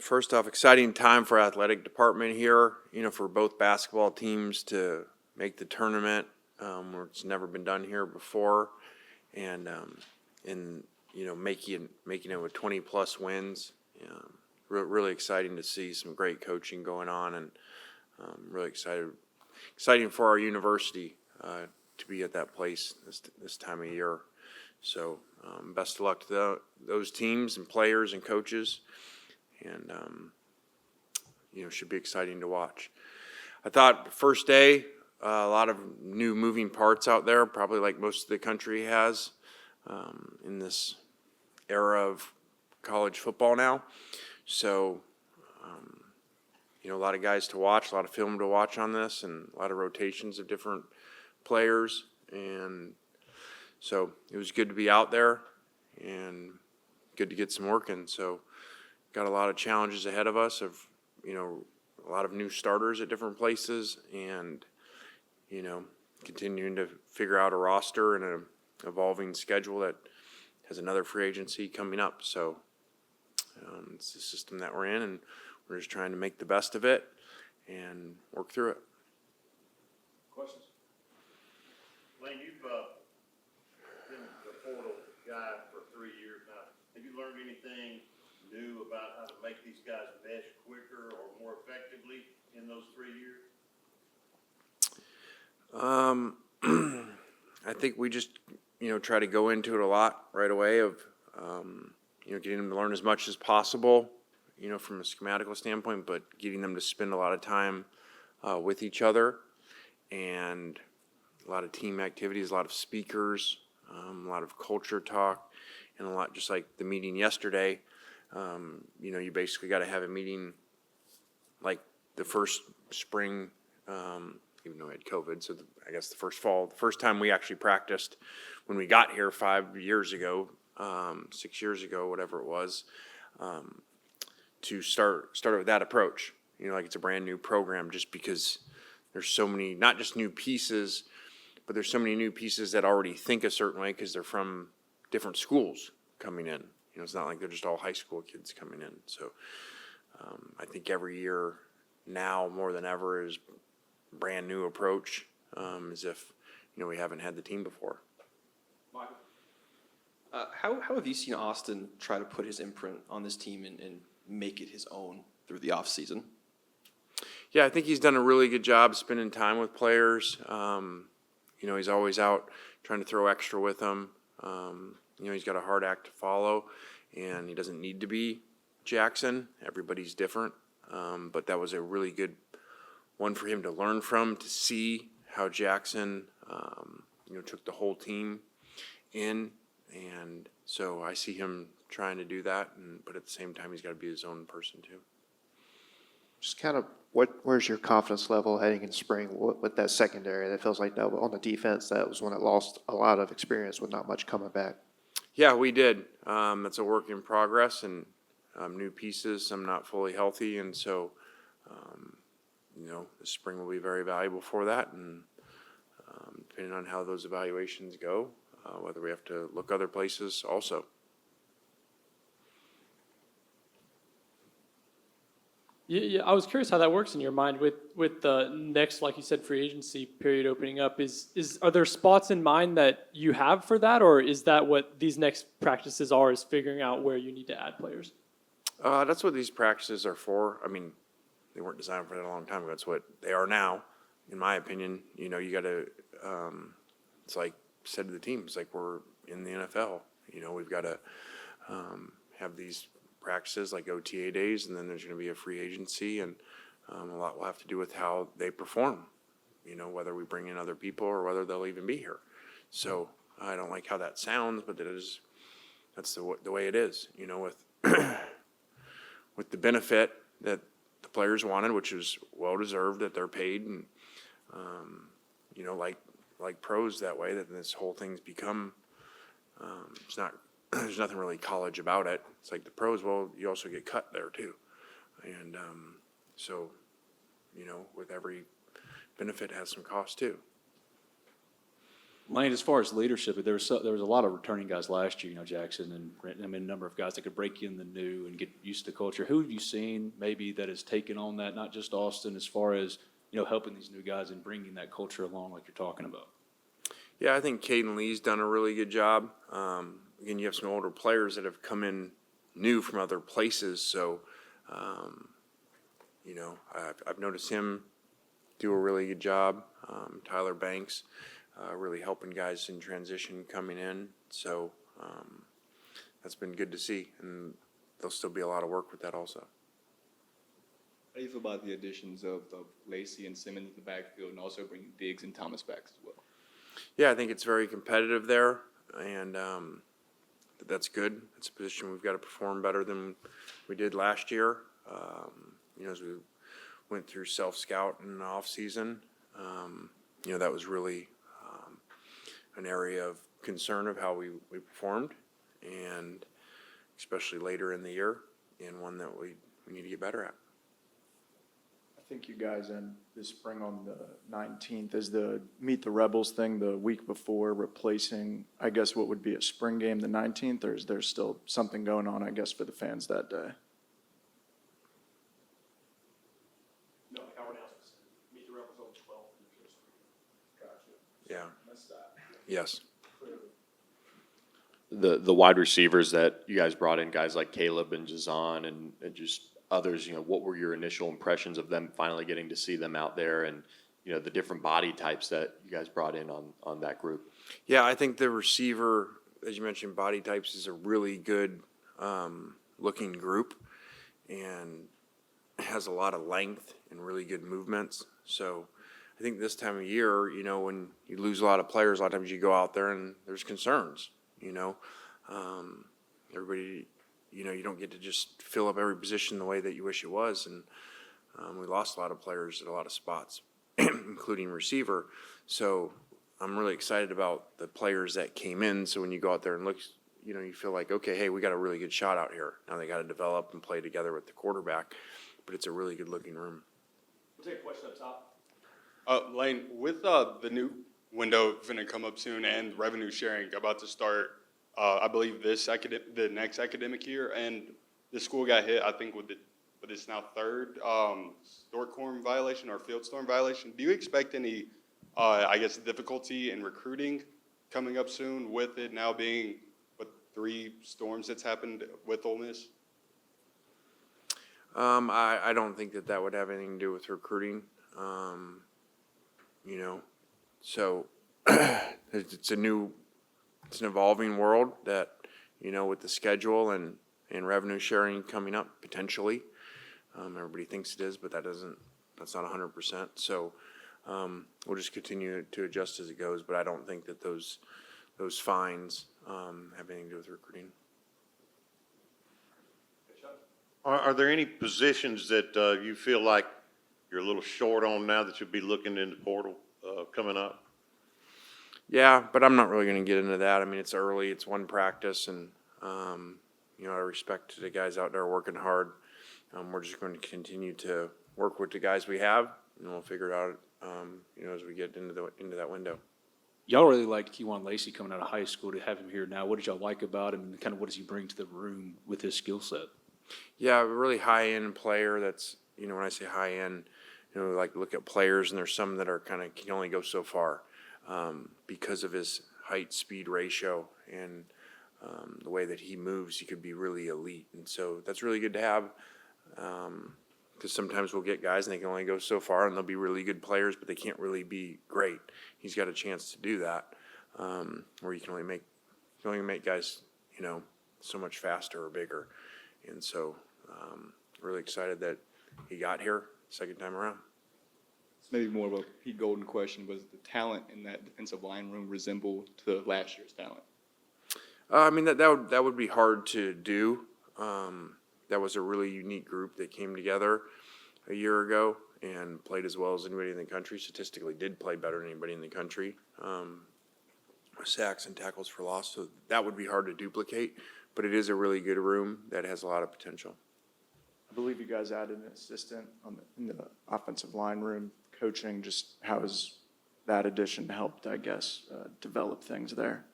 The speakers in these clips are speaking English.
first off, exciting time for athletic department here, for both basketball teams to make the tournament, where it's never been done here before, and making it with 20+ wins. Really exciting to see some great coaching going on, and really exciting for our university to be at that place this time of year. So best of luck to those teams and players and coaches, and should be exciting to watch. I thought first day, a lot of new moving parts out there, probably like most of the country has in this era of college football now. So, a lot of guys to watch, a lot of film to watch on this, and a lot of rotations of different players. And so it was good to be out there and good to get some work in. So got a lot of challenges ahead of us of, a lot of new starters at different places, and, continuing to figure out a roster and an evolving schedule that has another free agency coming up. So it's the system that we're in, and we're just trying to make the best of it and work through it. Questions? Lane, you've been the portal guy for 3 years now. Have you learned anything new about how to make these guys mesh quicker or more effectively in those 3 years? I think we just, try to go into it a lot right away of, getting them to learn as much as possible, from a schematical standpoint, but getting them to spend a lot of time with each other, and a lot of team activities, a lot of speakers, a lot of culture talk, and a lot, just like the meeting yesterday. You basically got to have a meeting like the first spring, even though we had COVID, so I guess the first fall, the first time we actually practiced when we got here 5 years ago, 6 years ago, whatever it was, to start with that approach, like it's a brand new program, just because there's so many, not just new pieces, but there's so many new pieces that already think a certain way because they're from different schools coming in. It's not like they're just all high school kids coming in. So I think every year now more than ever is brand new approach, as if, we haven't had the team before. Michael? How have you seen Austin try to put his imprint on this team and make it his own through the offseason? Yeah, I think he's done a really good job spending time with players. He's always out trying to throw extra with them. He's got a hard act to follow, and he doesn't need to be Jackson. Everybody's different. But that was a really good one for him to learn from, to see how Jackson, took the whole team in. And so I see him trying to do that, but at the same time, he's got to be his own person too. Just kind of where's your confidence level heading in spring with that secondary? That feels like that on the defense, that was when it lost a lot of experience with not much coming back. Yeah, we did. It's a work in progress, and new pieces, some not fully healthy, and so the spring will be very valuable for that, and depending on how those evaluations go, whether we have to look other places also. Yeah, I was curious how that works in your mind with the next, like you said, free agency period opening up. Are there spots in mind that you have for that, or is that what these next practices are, is figuring out where you need to add players? That's what these practices are for. I mean, they weren't designed for that a long time ago. That's what they are now, in my opinion. You got to, it's like said to the team, it's like we're in the NFL. We've got to have these practices like OTA days, and then there's going to be a free agency, and a lot will have to do with how they perform, whether we bring in other people or whether they'll even be here. So I don't like how that sounds, but that's the way it is, with with the benefit that the players wanted, which is well-deserved, that they're paid, and like pros that way, that this whole thing's become, it's not, there's nothing really college about it. It's like the pros, well, you also get cut there too. And so, with every benefit has some cost too. Lane, as far as leadership, there was a lot of returning guys last year, Jackson and Brent, a number of guys that could break in the new and get used to the culture. Who have you seen maybe that has taken on that, not just Austin, as far as, helping these new guys and bringing that culture along like you're talking about? Yeah, I think Caden Lee's done a really good job. Again, you have some older players that have come in new from other places, so, I've noticed him do a really good job. Tyler Banks, really helping guys in transition coming in. So that's been good to see, and there'll still be a lot of work with that also. How do you feel about the additions of Lacey and Simmons in the backfield, and also bringing Diggs and Thomas back as well? Yeah, I think it's very competitive there, and that's good. It's a position we've got to perform better than we did last year. As we went through self-scout in the off-season, that was really an area of concern of how we performed, and especially later in the year, and one that we need to get better at. I think you guys end this spring on the 19th. Is the Meet the Rebels thing the week before replacing, I guess, what would be a spring game the 19th, or is there still something going on, I guess, for the fans that day? No, our announcements. Meet the Rebels on the 12th. Gotcha. Yeah. Missed that. Yes. The wide receivers that you guys brought in, guys like Caleb and Jazan and just others, what were your initial impressions of them finally getting to see them out there, and the different body types that you guys brought in on that group? Yeah, I think the receiver, as you mentioned, body types is a really good looking group, and has a lot of length and really good movements. So I think this time of year, when you lose a lot of players, a lot of times you go out there and there's concerns, everybody, you don't get to just fill up every position the way that you wish it was. And we lost a lot of players at a lot of spots, including receiver. So I'm really excited about the players that came in. So when you go out there and look, you feel like, okay, hey, we got a really good shot out here. Now they got to develop and play together with the quarterback, but it's a really good looking room. We'll take a question up top. Lane, with the new window going to come up soon and revenue sharing about to start, I believe the next academic year, and the school got hit, I think, with its now third storm violation or field storm violation. Do you expect any, difficulty in recruiting coming up soon with it now being, 3 storms that's happened with Ole Miss? I don't think that would have anything to do with recruiting. So it's an evolving world that, with the schedule and revenue sharing coming up potentially. Everybody thinks it is, but that's not 100%. So we'll just continue to adjust as it goes, but I don't think that those fines have anything to do with recruiting. Are there any positions that you feel like you're a little short on now that you'll be looking in the portal coming up? Yeah, but I'm not really going to get into that. I mean, it's early. It's one practice, and I respect the guys out there working hard. We're just going to continue to work with the guys we have, and we'll figure it out, as we get into that window. Y'all really liked Kewan Lacey coming out of high school. To have him here now, what did y'all like about him, and kind of what does he bring to the room with his skill set? Yeah, a really high-end player that's, when I say high-end, like look at players, and there's some that are can only go so far because of his height-speed ratio and the way that he moves. He could be really elite, and so that's really good to have because sometimes we'll get guys and they can only go so far, and they'll be really good players, but they can't really be great. He's got a chance to do that, where you can only make guys, so much faster or bigger. And so, really excited that he got here second time around. It's maybe more of a Pete Golden question. Was the talent in that defensive line room resemble to last year's talent? I mean, that would be hard to do. That was a really unique group that came together a year ago and played as well as anybody in the country. Statistically, did play better than anybody in the country. Sacks and tackles for loss, so that would be hard to duplicate. But it is a really good room that has a lot of potential. I believe you guys added an assistant in the offensive line room coaching. Just how has that addition helped, I guess, develop things there?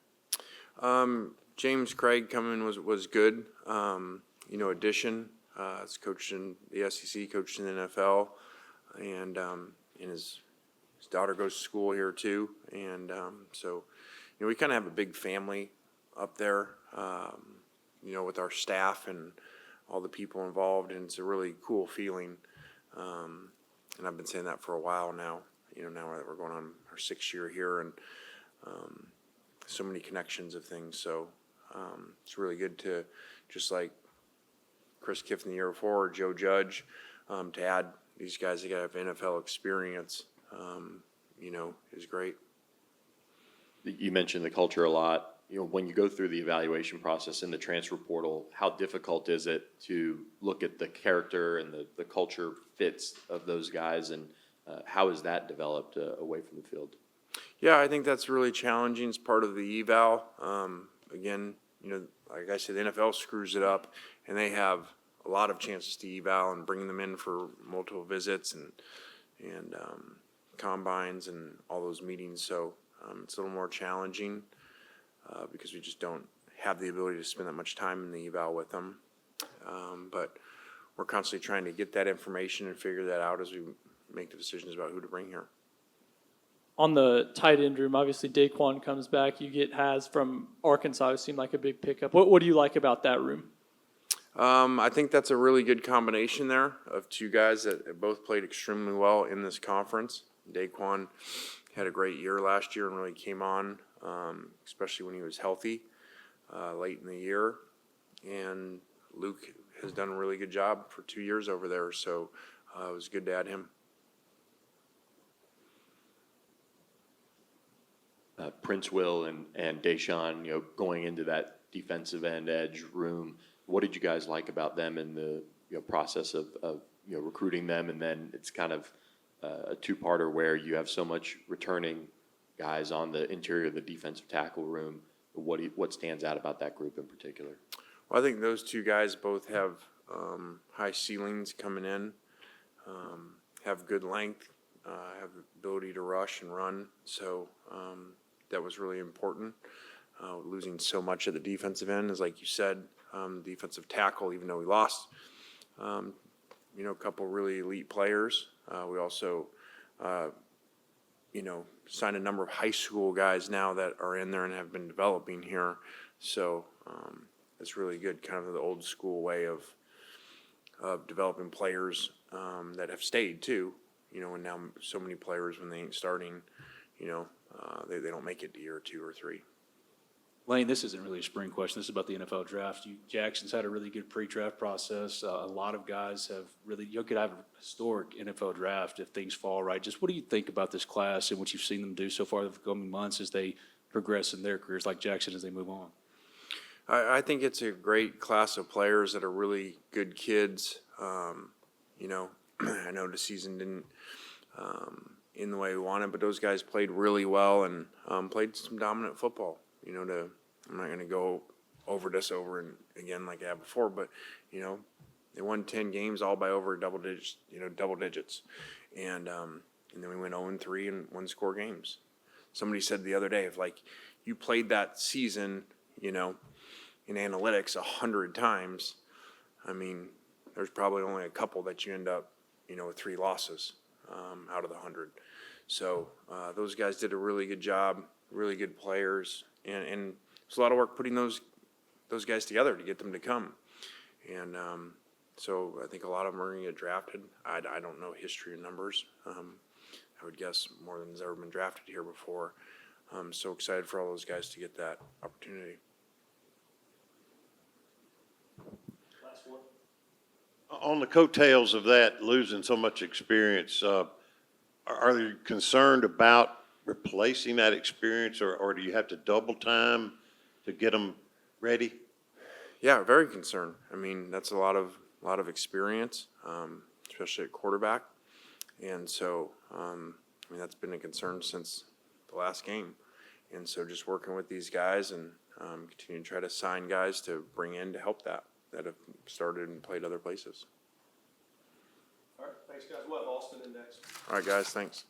James Craig coming was good. Addition. He's coached in the SEC, coached in the NFL, and his daughter goes to school here too. And so, we kind of have a big family up there, with our staff and all the people involved, and it's a really cool feeling. And I've been saying that for a while now, now that we're going on our 6th year here, and so many connections of things. So it's really good to, just like Chris Kiffin the year before, Joe Judge, to add these guys that have NFL experience, is great. You mentioned the culture a lot. When you go through the evaluation process in the transfer portal, how difficult is it to look at the character and the culture fits of those guys, and how is that developed away from the field? Yeah, I think that's really challenging. It's part of the eval. Again, like I said, the NFL screws it up, and they have a lot of chances to eval and bring them in for multiple visits and combines and all those meetings. So it's a little more challenging because we just don't have the ability to spend that much time in the eval with them. But we're constantly trying to get that information and figure that out as we make the decisions about who to bring here. On the tight end room, obviously Daquan comes back. You get Has from Arkansas. It seemed like a big pickup. What do you like about that room? I think that's a really good combination there of two guys that both played extremely well in this conference. Daquan had a great year last year and really came on, especially when he was healthy late in the year. And Luke has done a really good job for 2 years over there, so it was good to add him. Prince Will and Deshaun, going into that defensive end edge room, what did you guys like about them in the process of recruiting them? And then it's kind of a two-parter where you have so much returning guys on the interior of the defensive tackle room. What stands out about that group in particular? Well, I think those two guys both have high ceilings coming in, have good length, have the ability to rush and run. So that was really important. Losing so much at the defensive end is, like you said, defensive tackle, even though we lost, a couple really elite players. We also, signed a number of high school guys now that are in there and have been developing here. So it's really good, kind of the old school way of developing players that have stayed too. And now so many players, when they ain't starting, they don't make it to year 2 or 3. Lane, this isn't really a spring question. This is about the NFL draft. Jackson's had a really good pre-draft process. A lot of guys have really, you could have a historic NFL draft if things fall right. Just what do you think about this class and what you've seen them do so far the coming months as they progress in their careers, like Jackson, as they move on? I think it's a great class of players that are really good kids. I know the season didn't in the way we wanted, but those guys played really well and played some dominant football. I'm not going to go over this over and again like I have before, but they won 10 games all by over double digits. And then we went 0-3 in 1-score games. Somebody said the other day, if like you played that season, in analytics 100 times, I mean, there's probably only a couple that you end up, with 3 losses out of the 100. So those guys did a really good job, really good players, and it's a lot of work putting those guys together to get them to come. And so I think a lot of them are going to get drafted. I don't know history and numbers. I would guess more than has ever been drafted here before. I'm so excited for all those guys to get that opportunity. On the coattails of that, losing so much experience, are you concerned about replacing that experience, or do you have to double time to get them ready? Yeah, very concerned. I mean, that's a lot of experience, especially at quarterback, and so that's been a concern since the last game. And so just working with these guys and continuing to try to sign guys to bring in to help that have started and played other places. All right, thanks, guys. We'll have Austin in next. All right, guys, thanks.